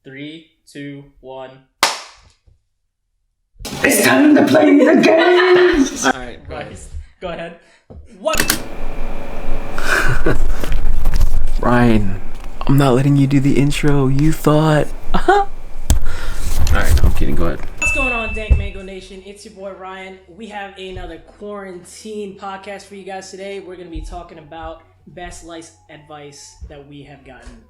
3, 2, 1. It's time to play the game! Alright, go ahead. What? Ryan, I'm not letting you do the intro. You thought. Alright, no, I'm kidding. Go ahead. What's going on, Dank Mango Nation? It's your boy Ryan. We have another quarantine podcast for you guys today. We're going to be talking about best life advice that we have gotten.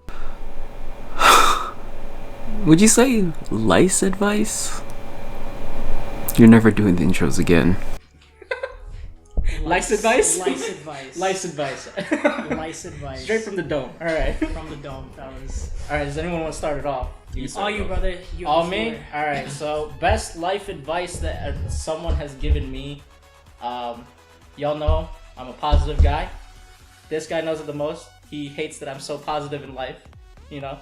Would you say lice advice? You're never doing the intros again. Lice advice? Lice advice. Lice advice. Lice advice. Straight from the dome. Alright. From the dome, fellas. Alright, does anyone want to start it off? All you, brother. You All me? Alright, so best life advice that someone has given me. Y'all know I'm a positive guy. This guy knows it the most. He hates that I'm so positive in life, you know.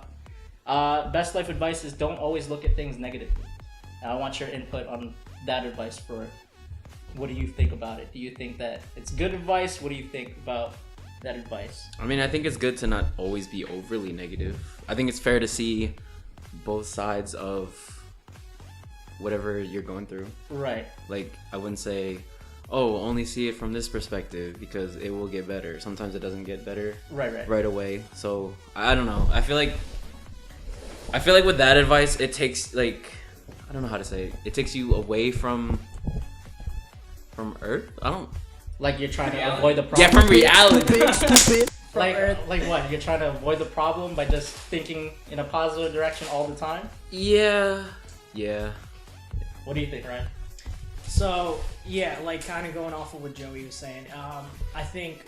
Best life advice is don't always look at things negatively. I want your input on that advice for what do you think about it? Do you think that it's good advice? What do you think about that advice? I mean, I think it's good to not always be overly negative. I think it's fair to see both sides of whatever you're going through. Right. Like, I wouldn't say, oh, only see it from this perspective because it will get better. Sometimes it doesn't get better right away. So, I don't know. I feel like with that advice, it takes, like, I don't know how to say it. It takes you away from Earth? I don't... Like you're trying to avoid the problem? Yeah, from reality. Like what? You're trying to avoid the problem by just thinking in a positive direction all the time? Yeah. What do you think, Ryan? So, yeah, like kind of going off of what Joey was saying. I think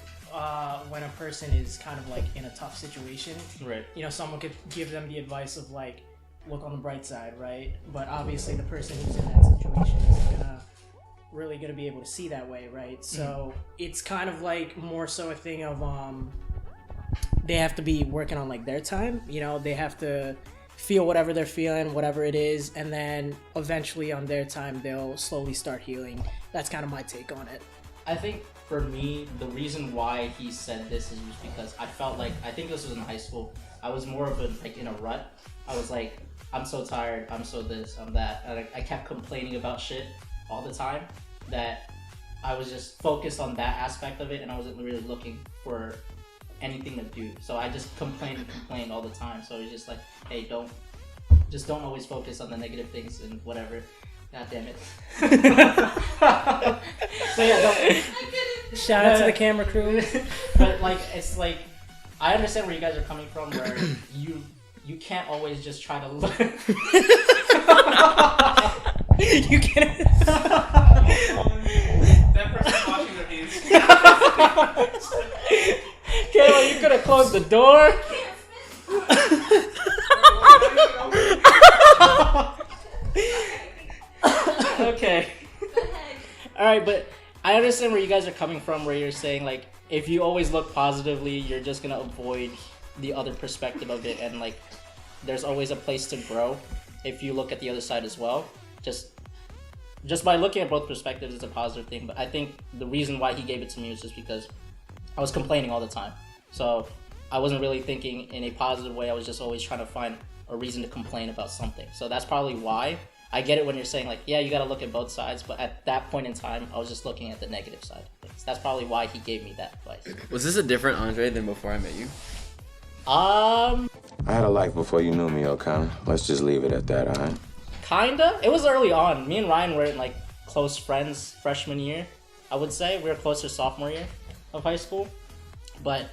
when a person is kind of like in a tough situation, right? You know, someone could give them the advice of like, look on the bright side, right? But obviously the person who's in that situation isn't really gonna be able to see that way, right? So it's kind of like more so a thing of they have to be working on like their time, you know, they have to feel whatever they're feeling, whatever it is, and then eventually on their time they'll slowly start healing. That's kind of my take on it. I think for me, the reason why he said this is just because I felt like, I think this was in high school, I was more of in a rut. I was like, I'm so tired, I'm so this, I'm that, and I kept complaining about shit all the time, that I was just focused on that aspect of it and I wasn't really looking for anything to do. So I just complained all the time. So it's just like, hey, don't always focus on the negative things and whatever. God damn it. So yeah, shout out to the camera crew. But like, it's like, I understand where you guys are coming from, where you can't always just try to look. You can't. That person's washing their hands. Kayla, you could have closed the door. Okay. Alright, but I understand where you guys are coming from, where you're saying like, if you always look positively, you're just gonna avoid the other perspective of it, and like, there's always a place to grow if you look at the other side as well. Just by looking at both perspectives is a positive thing, but I think the reason why he gave it to me was just because I was complaining all the time. So I wasn't really thinking in a positive way. I was just always trying to find a reason to complain about something. So that's probably why. I get it when you're saying like, yeah, you got to look at both sides, but at that point in time, I was just looking at the negative side of things. That's probably why he gave me that advice. Was this a different Andre than before I met you? I had a life before you knew me, O'Connor. Let's just leave it at that, alright? Kinda. It was early on. Me and Ryan were like close friends freshman year, I would say. We were closer sophomore year of high school. But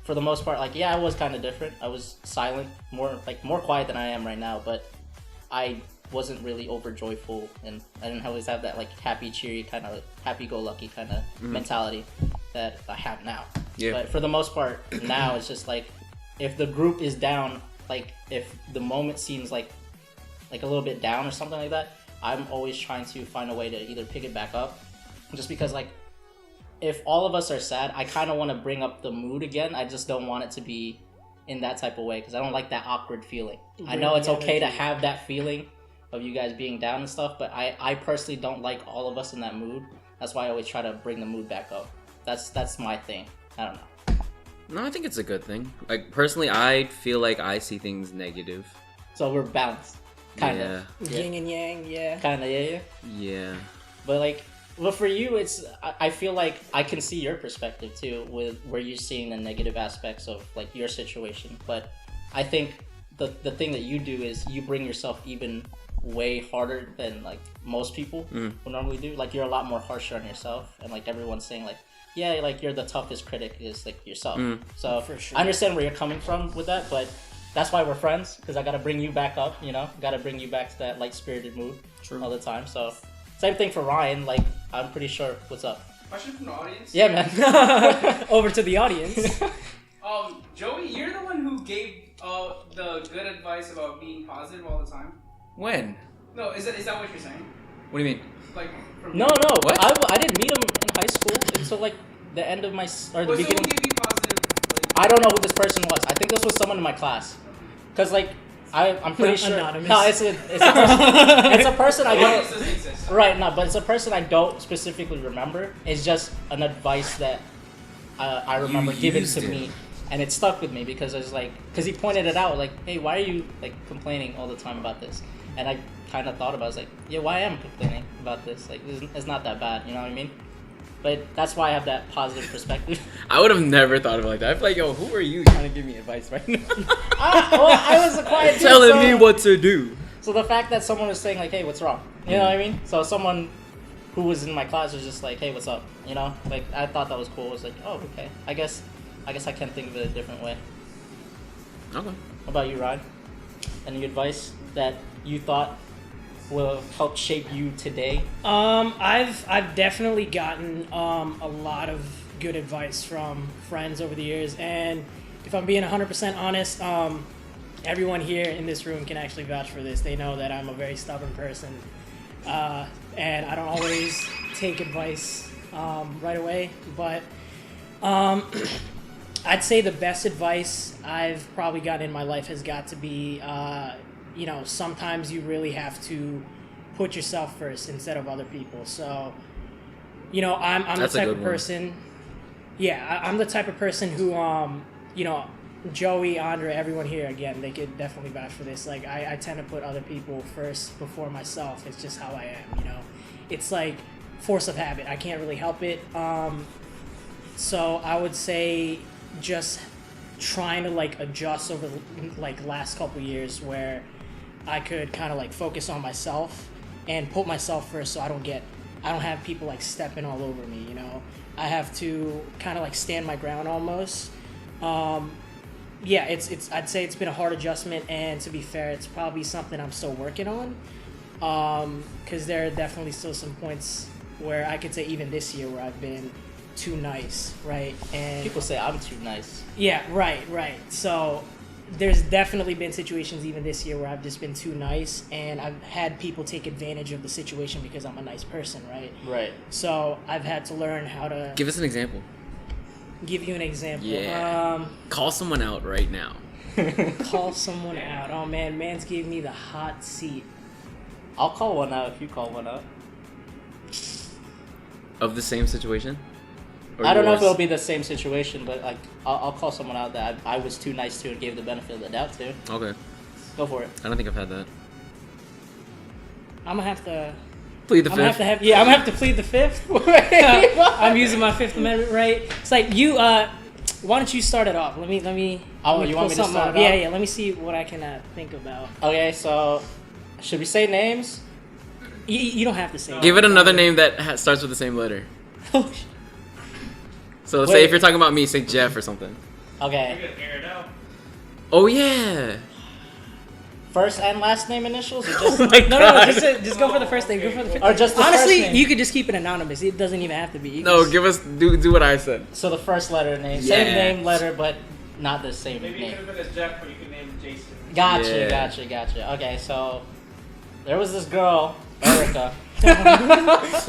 for the most part, like, yeah, I was kind of different. I was silent, more quiet than I am right now, but I wasn't really over joyful, and I didn't always have that like happy, cheery, kind of happy-go-lucky kind of mentality that I have now. Yeah. But for the most part, now it's just like, if the group is down, like if the moment seems like a little bit down or something like that, I'm always trying to find a way to either pick it back up, just because like, if all of us are sad, I kind of want to bring up the mood again. I just don't want it to be in that type of way, because I don't like that awkward feeling. I know it's okay to have that feeling of you guys being down and stuff, but I personally don't like all of us in that mood. That's why I always try to bring the mood back up. That's my thing. I don't know. No, I think it's a good thing. Like, personally, I feel like I see things negative. So we're balanced, kind of. Yin and yang, yeah. Kind of, yeah. Yeah. But like, well, for you, I feel like I can see your perspective too, with where you're seeing the negative aspects of like your situation. But I think the thing that you do is you bring yourself even way harder than like most people would normally do. Like you're a lot more harsher on yourself, and like everyone's saying like, yeah, like you're the toughest critic is like yourself. So for sure. I understand where you're coming from with that, but that's why we're friends, because I gotta bring you back up, you know, gotta bring you back to that light spirited mood all the time. So same thing for Ryan. Like I'm pretty sure. What's up? Question from the audience. Yeah, man. Over to the audience. Joey, you're the one who gave the good advice about being positive all the time. When? No, is that what you're saying? What do you mean? Like from No. What? I didn't meet him in high school until like the end of my the Who beginning. gave you positive? Like, I don't know who this person was. I think this was someone in my class, cause like I'm pretty sure. Anonymous. No, it's a person. It's a person I audience don't. doesn't exist. Right, no, but it's a person I don't specifically remember. It's just an advice that I remember given used to it. me, and it stuck with me because I was like, because he pointed it out, like, hey, why are you like complaining all the time about this? And I kind of thought about it, I was like, yeah, why am I complaining about this? Like, it's not that bad, you know what I mean? But that's why I have that positive perspective. I would have never thought of it like that. I'd be like, yo, who are you trying to give me advice right now? I was a quiet dude, Telling so- me what to do. So the fact that someone was saying like, hey, what's wrong? You know what I mean? So someone who was in my class was just like, hey, what's up? You know? Like, I thought that was cool. I was like, oh, okay. I guess I can think of it a different way. Okay. What about you, Ryan? Any advice that you thought will help shape you today? I've definitely gotten a lot of good advice from friends over the years, and if I'm being 100% honest, everyone here in this room can actually vouch for this. They know that I'm a very stubborn person, and I don't always take advice right away, but I'd say the best advice I've probably gotten in my life has got to be, sometimes you really have to put yourself first instead of other people. So, I'm That's the a type good of one. person. Yeah, I'm the type of person who, Joey, Andre, everyone here, again, they could definitely vouch for this. Like, I tend to put other people first before myself. It's just how I am, It's like force of habit. I can't really help it. So I would say just trying to, like, adjust over, like, last couple years where I could kind of, like, focus on myself and put myself first so I don't have people, like, stepping all over me, I have to kind of, like, stand my ground almost. I'd say it's been a hard adjustment, and to be fair, it's probably something I'm still working on, because there are definitely still some points where I could say even this year where I've been too nice, right? And People say I'm too nice. yeah, right. So there's definitely been situations even this year where I've just been too nice, and I've had people take advantage of the situation because I'm a nice person, right? Right. So I've had to learn how to Give us an example. give you an example. Yeah. Call someone out right now. Call someone out. Oh man, Mans gave me the hot seat. I'll call one out if you call one out. Of the same situation? Or I don't know if yours? it'll be the same situation, but like I'll call someone out that I was too nice to and gave the benefit of the doubt to. Okay. Go for it. I don't think I've had that. I'm gonna have to. Plead the I'm gonna fifth. have to I'm gonna have to plead the fifth. I'm using my Fifth Amendment right. It's like you. Why don't you start it off? Let me. Oh, let you pull want me to something start up. it off? Yeah. Let me see what I can think about. Okay, so should we say names? You don't have to say. Give it another name that starts with the same letter. it. So Wait. say if you're talking about me, say Jeff or something. Okay. You're gonna air it out. Oh yeah. First and last name initials, or just Oh my No, God. just go for the first thing. Go for the first. or just the Honestly, first name? you could just keep it anonymous. It doesn't even have to be. You can No, just- give us do what I said. So the first letter name, Yeah. same name letter, but not the same Maybe you name. could have been as Jeff, but you could name Jason. Gotcha, Yeah. gotcha. Okay, so there was this girl, Erica.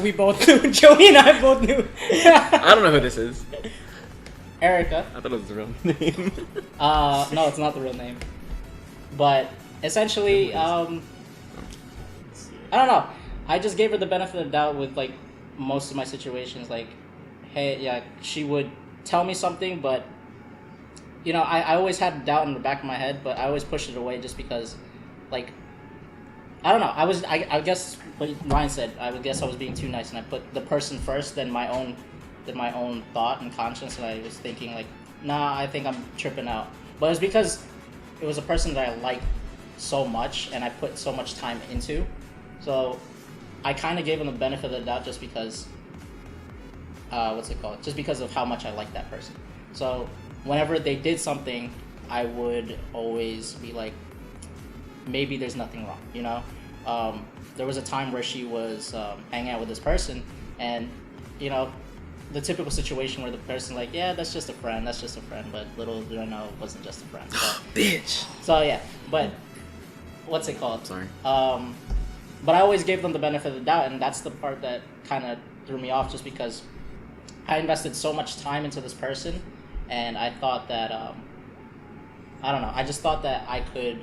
we both knew. Joey and I both knew. I don't know who this is. Erica. I thought it was the real name. No, it's not the real name. But essentially, I don't know. I just gave her the benefit of the doubt with like most of my situations. Like, hey, yeah, she would tell me something, but I always had doubt in the back of my head, but I always pushed it away just because like, I don't know. I guess what Ryan said. I would guess I was being too nice, and I put the person first, then my own thought and conscience, and I was thinking like, nah, I think I'm tripping out. But it's because it was a person that I liked so much, and I put so much time into. So I kind of gave them the benefit of the doubt just because, just because of how much I liked that person. So whenever they did something, I would always be like, maybe there's nothing wrong, you know? There was a time where she was hanging out with this person, and, you know, the typical situation where the person like, yeah, that's just a friend, but little do I know it wasn't just a friend. So, Bitch! So, yeah, but, what's it called? Sorry. But I always gave them the benefit of the doubt, and that's the part that kind of threw me off, just because I invested so much time into this person, and I thought that, I don't know, I just thought that I could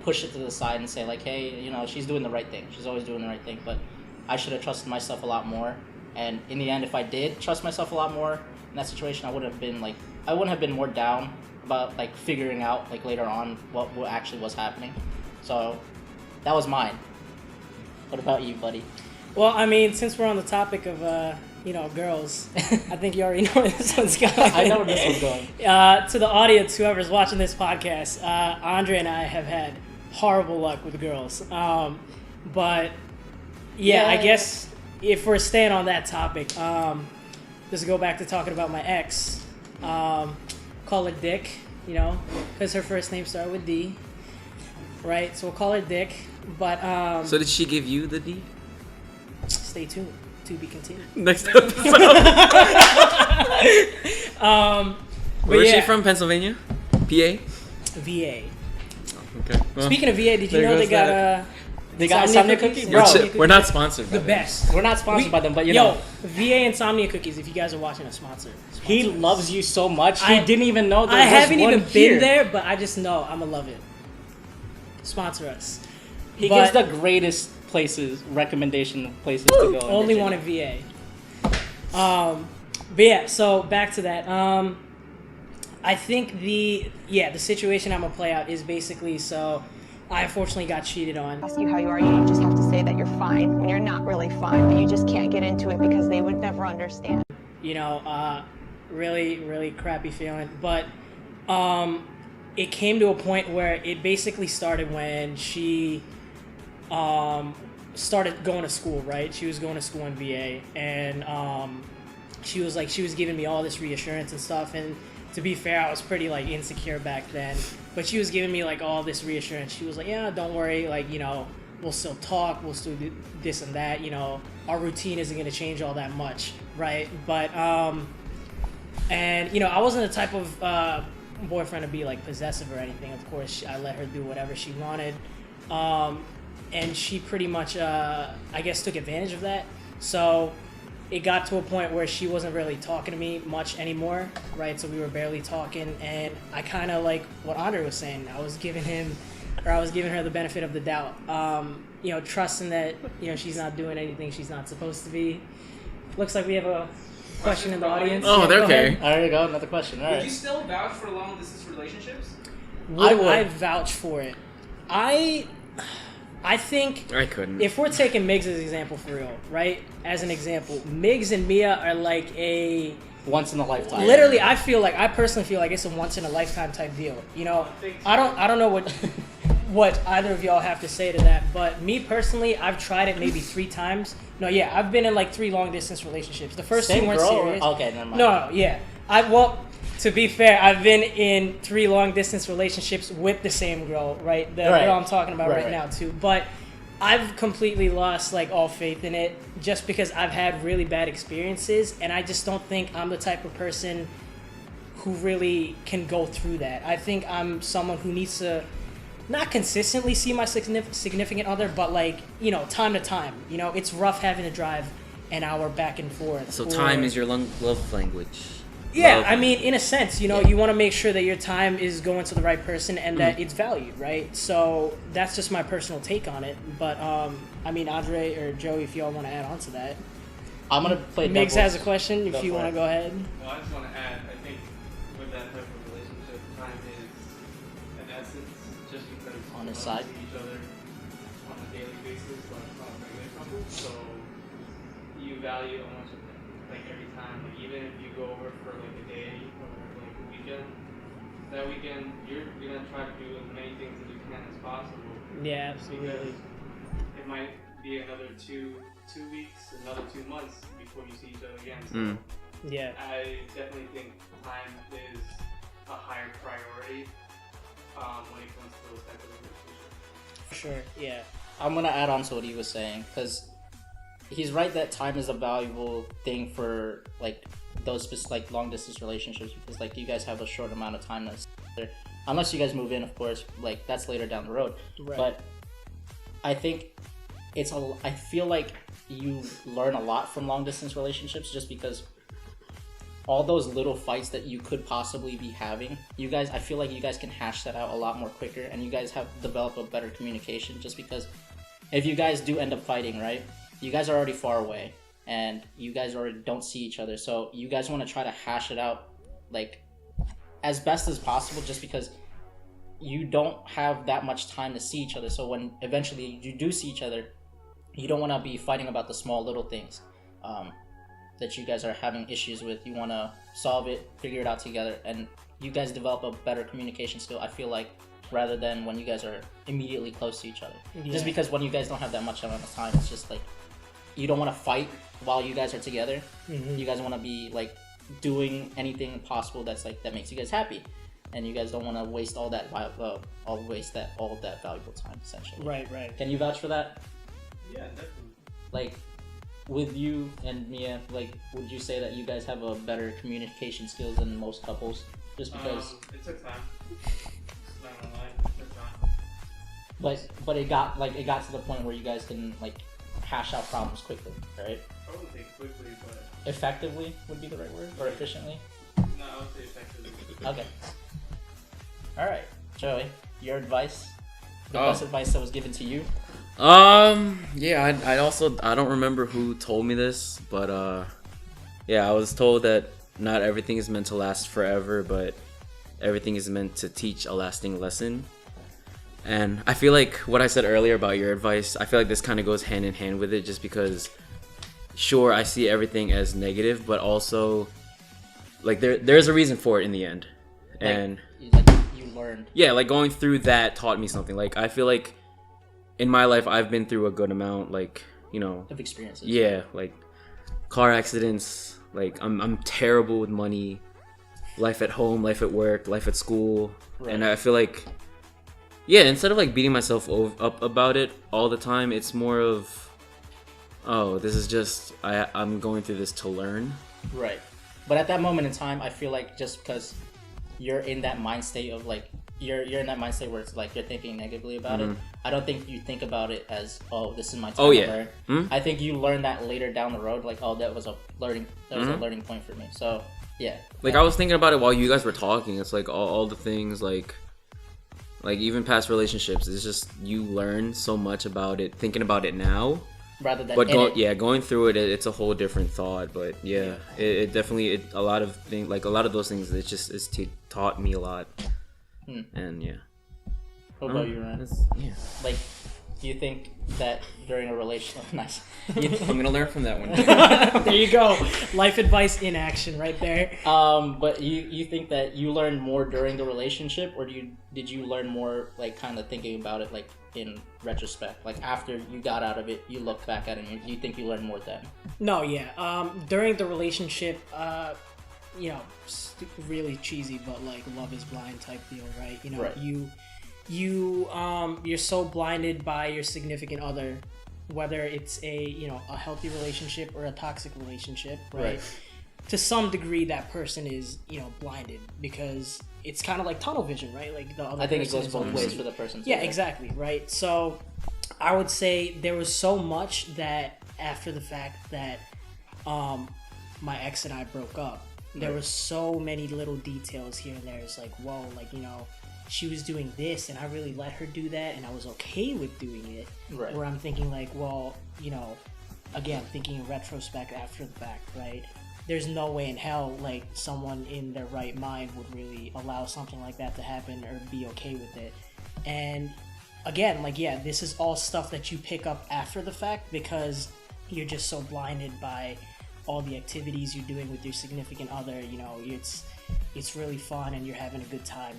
push it to the side and say like, hey, you know, she's doing the right thing. She's always doing the right thing, but I should have trusted myself a lot more. And in the end, if I did trust myself a lot more in that situation, I wouldn't have been more down about like figuring out like later on what actually was happening. So that was mine. What about you, buddy? Well, I mean, since we're on the topic of girls, I think you already know where this one's going. I know where this one's going. To the audience, whoever's watching this podcast, Andre and I have had horrible luck with girls. But yeah, I guess if we're staying on that topic, just to go back to talking about my ex, call her Dick, you know, because her first name started with D, right? So we'll call her Dick. But so did she give you the D? Stay tuned. To be continued. Next episode. Where is she from? Pennsylvania? PA? VA. Okay. Well, speaking of VA, did you know they got Insomnia cookies? Bro, we're not sponsored by the best. We're not sponsored by them, but you know. VA Insomnia cookies, if you guys are watching, a sponsor. He loves you so much. He didn't even know there I was haven't one even here. been there, but I just know I'm going to love it. Sponsor us. He gives the greatest places to go. Only one in VA. But yeah, so back to that. I think the situation I'm gonna play out is basically, so I unfortunately got cheated on. Ask you how you are, you just have to say that you're fine when you're not really fine, but you just can't get into it because they would never understand. You know, really, really crappy feeling. But it came to a point where it basically started when she started going to school, right? She was going to school in VA, and she was giving me all this reassurance and stuff, and to be fair, I was pretty like insecure back then, but she was giving me like all this reassurance. She was like, yeah, don't worry, like, you know, we'll still talk, we'll still do this and that, you know, our routine isn't going to change all that much, right? But and you know, I wasn't the type of boyfriend to be like possessive or anything. Of course, I let her do whatever she wanted, and she pretty much I guess took advantage of that. So it got to a point where she wasn't really talking to me much anymore, right? So we were barely talking, and I kind of, like what Andre was saying, I was giving her the benefit of the doubt, you know, trusting that, you know, she's not doing anything she's not supposed to be. Looks like we have a question in the audience. Oh, they're okay. There you go, another question. All right. Would you still vouch for long distance relationships? I vouch for it. I think I couldn't. If we're taking Migs as an example for real, right? As an example, Migs and Mia are like a once in a lifetime. Literally, I personally feel like it's a once in a lifetime type deal. You know, I don't know what either of y'all have to say to that, but me personally, I've tried it maybe 3 times. No, yeah, I've been in like 3 long distance relationships. The first 2 weren't serious. Okay, never mind. No, yeah. To be fair, I've been in 3 long distance relationships with the same girl, right? The girl I'm talking about right now too. But I've completely lost like all faith in it just because I've had really bad experiences, and I just don't think I'm the type of person who really can go through that. I think I'm someone who needs to not consistently see my significant other, but like, you know, time to time. You know, it's rough having to drive an hour back and forth. So time is your love language. Yeah, I mean, in a sense, you know, you want to make sure that your time is going to the right person and that it's valued, right? So that's just my personal take on it. But, I mean, Andre or Joey, if y'all want to add on to that. I'm going to play Migs has a question, if you want to go ahead. Well, I just want to add, I think with that type of relationship, time is an essence, just because on his side. See each other on a daily basis, but on a regular couple. So you value how much of it, like every time, like even if you go over for like a day or like a weekend, that weekend you're gonna try to do as many things as you can as possible. Yeah, absolutely. Because it might be another two weeks, another 2 months before you see each other again. So yeah, I definitely think time is a higher priority when it comes to those types of relationships. for sure. Yeah, I'm gonna add on to what he was saying because he's right that time is a valuable thing for like those like long distance relationships because like you guys have a short amount of time that's there. Unless you guys move in, of course, like that's later down the road. right. But I think I feel like you learn a lot from long distance relationships just because all those little fights that you could possibly be having, I feel like you guys can hash that out a lot more quicker and you guys have developed a better communication just because if you guys do end up fighting, right, you guys are already far away and you guys already don't see each other. So you guys want to try to hash it out like as best as possible just because you don't have that much time to see each other. So when eventually you do see each other, you don't want to be fighting about the small little things that you guys are having issues with. You want to solve it, figure it out together, and you guys develop a better communication skill, I feel like, rather than when you guys are immediately close to each other. Yeah. Just because when you guys don't have that much amount of time, it's just like you don't want to fight while you guys are together. You guys want to be like doing anything possible that's like that makes you guys happy, and you guys don't want to waste all that valuable time essentially. Right. Can you vouch for that? Yeah, definitely. Like with you and Mia, like would you say that you guys have a better communication skills than most couples? Just because it took time. Not gonna lie, it took time. but it got to the point where you guys can like hash out problems quickly, right? I wouldn't say quickly, but Effectively would be the right word, or efficiently. no, I would say effectively. Okay. All right, Joey, your advice, the best advice that was given to you. Yeah, I don't remember who told me this, but yeah, I was told that not everything is meant to last forever, but everything is meant to teach a lasting lesson. And I feel like what I said earlier about your advice, I feel like this kind of goes hand in hand with it, just because sure, I see everything as negative, but also like there's a reason for it in the end. And you learned. Yeah, like going through that taught me something. Like I feel like in my life I've been through a good amount, like, you know, of experiences. Yeah, like car accidents, like I'm terrible with money, life at home, life at work, life at school. Right. And I feel like instead of like beating myself up about it all the time, it's more of, oh, this is just I'm going through this to learn. Right. But at that moment in time, I feel like just because you're in that mind state of like you're in that mind state where it's like you're thinking negatively about it, I don't think you think about it as, oh, this is my time to learn. I think you learn that later down the road, like, oh, that was a learning point for me. So yeah, like I was thinking about it while you guys were talking. It's like all the things like even past relationships, it's just you learn so much about it thinking about it now rather than going through it, it's a whole different thought. But it definitely a lot of things, like a lot of those things, it's taught me a lot. And what about you, Ryan? Like, do you think that during a relationship nice I'm gonna learn from that one. There you go, life advice in action right there. But you think that you learned more during the relationship, or did you learn more like kind of thinking about it like in retrospect, like after you got out of it, you look back at it and you think you learned more then? No, during the relationship, you know, really cheesy, but like love is blind type deal, right? You know, right. You're so blinded by your significant other, whether it's a healthy relationship or a toxic relationship, right? To some degree, that person is, blinded because it's kind of like tunnel vision, right? Like the other. I think it goes both ways for the person too. Yeah, exactly, right? So I would say there was so much that after the fact that my ex and I broke up, there were so many little details here and there. It's like, whoa, like, she was doing this and I really let her do that and I was okay with doing it. Right. Where I'm thinking like, well, again, thinking in retrospect after the fact, right? There's no way in hell like someone in their right mind would really allow something like that to happen or be okay with it. And again, like, yeah, this is all stuff that you pick up after the fact because you're just so blinded by all the activities you're doing with your significant other. You know, it's really fun and you're having a good time.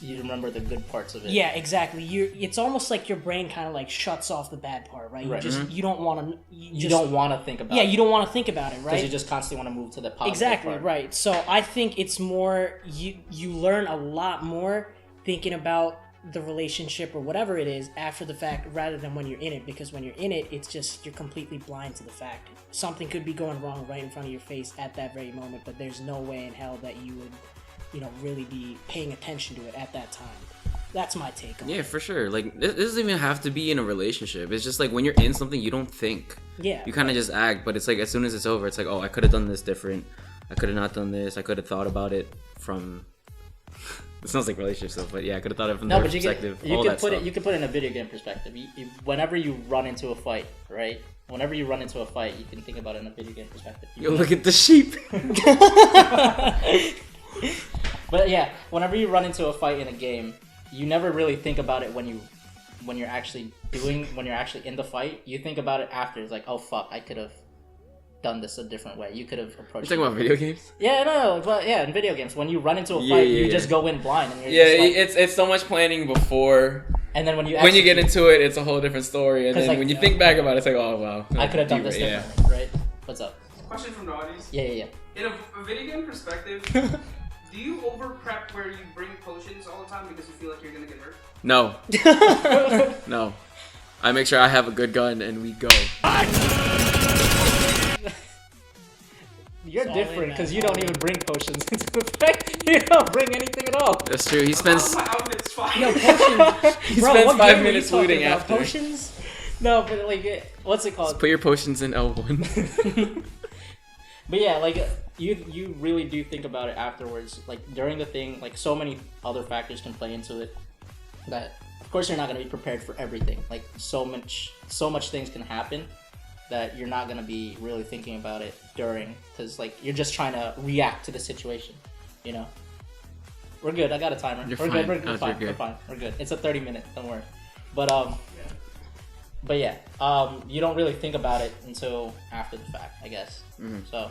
You remember the good parts of it. Yeah, exactly. It's almost like your brain kind of like shuts off the bad part, right? You don't want to. You don't want to think about. Yeah, you don't want to think about it, right? Because you just constantly want to move to the positive exactly part. Right. So I think it's more you learn a lot more thinking about the relationship or whatever it is after the fact rather than when you're in it, because when you're in it, it's just you're completely blind to the fact. Something could be going wrong right in front of your face at that very moment, but there's no way in hell that you would, you know, really be paying attention to it at that time. That's my take on it. Yeah, for sure. Like, this doesn't even have to be in a relationship. It's just like when you're in something, you don't think. Yeah. You kind of just act, but it's like as soon as it's over, it's like, oh, I could have done this different. I could have not done this. I could have thought about it from... It sounds like relationship stuff, but yeah, I could have thought of it from their perspective. You could put it in a video game perspective. Whenever you run into a fight, right? Whenever you run into a fight, you can think about it in a video game perspective. Yo, look at the sheep. But yeah, whenever you run into a fight in a game, you never really think about it when you're actually in the fight. You think about it after. It's like, oh fuck, I could have done this a different way. You could have approached. You're talking about video games? Yeah, no, but yeah, in video games, when you run into a fight, you just go in blind, and you're just like, it's so much planning before, and then when you get into it, it's a whole different story, and then like, when you think back about it, it's like, oh wow, I could have done this differently, right? What's up? Question from the audience. Yeah. In a video game perspective, do you over prep where you bring potions all the time because you feel like you're gonna get hurt? No. No. I make sure I have a good gun and we go. You're different because you don't even bring potions into effect. You don't bring anything at all. That's true. He spends. My outfit's fine. No potions. He spends 5 minutes looting after. Potions? No, but like, what's it called? Just put your potions in L1. But yeah, like you really do think about it afterwards. Like during the thing, like so many other factors can play into it. That of course you're not gonna be prepared for everything. Like so much things can happen that you're not gonna be really thinking about it during, because like you're just trying to react to the situation, you know. We're good. I got a timer. We're fine. We're good. It's a 30-minute. Don't worry. But you don't really think about it until after the fact, I guess. Mm-hmm. So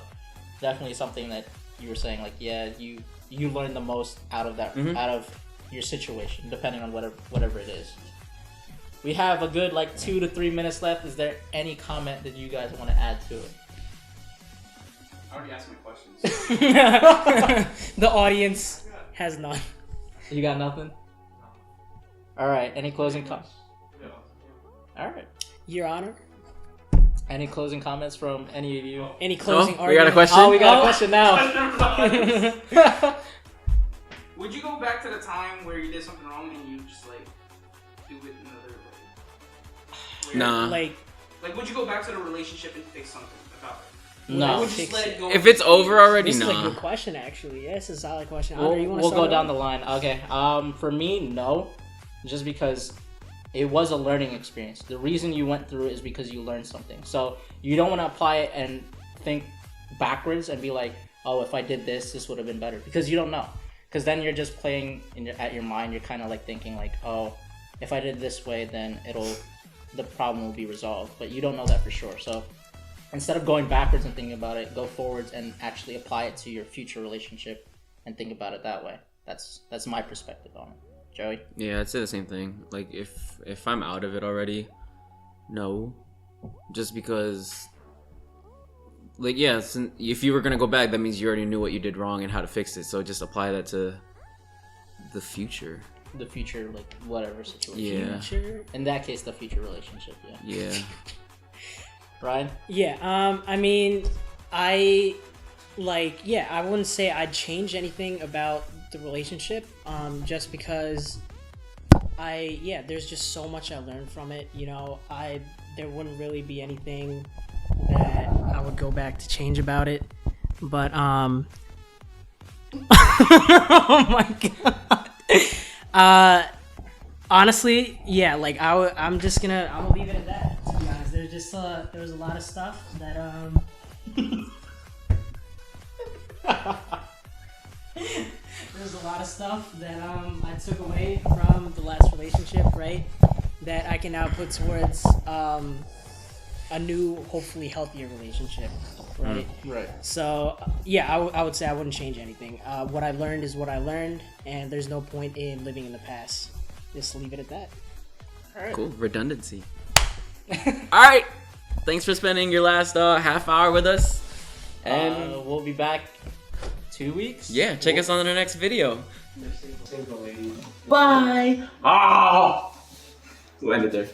definitely something that you were saying, like, yeah, you learn the most out of that, out of your situation, depending on whatever it is. We have a good 2 to 3 minutes left. Is there any comment that you guys want to add to it? I already asked my questions. The audience has none. You got nothing? All right. Any closing comments? No. All right. Your Honor. Any closing comments from any of you? Any closing arguments? We got a question? Oh, we got a question now. Would you go back to the time where you did something wrong and you just do it another way? Nah. Like, would you go back to the relationship and fix something about it? No. Would you just let it go? If it's over already, this no. This is a good question, actually. Yeah, this is a solid question. We'll go down the line. Okay. For me, no. Just because it was a learning experience. The reason you went through it is because you learned something. So you don't want to apply it and think backwards and be like, oh, if I did this, this would have been better. Because you don't know. Because then you're just playing at your mind. You're kind of thinking oh, if I did this way, then the problem will be resolved. But you don't know that for sure. So instead of going backwards and thinking about it, go forwards and actually apply it to your future relationship and think about it that way. That's my perspective on it. Joey? Yeah, I'd say the same thing. Like, if I'm out of it already, no. Just because, if you were going to go back, that means you already knew what you did wrong and how to fix it. So just apply that to the future. The future, whatever situation. Yeah. Future? In that case, the future relationship, yeah. Yeah. Ryan? Yeah, I mean, I wouldn't say I'd change anything about the relationship, just because there's just so much I learned from it, you know. There wouldn't really be anything that I would go back to change about it, but oh my god. Honestly, yeah, I'm gonna leave it at that, to be honest. There's just there was a lot of stuff that there's a lot of stuff that I took away from the last relationship, right? that I can now put towards a new, hopefully healthier relationship, right? Right. So yeah, I would say I wouldn't change anything. What I learned is what I learned, and there's no point in living in the past. Just leave it at that. All right. Cool. Redundancy. All right. Thanks for spending your last half hour with us. And we'll be back 2 weeks. yeah, check us on the next video. Single lady. Bye. Oh! We'll end it there.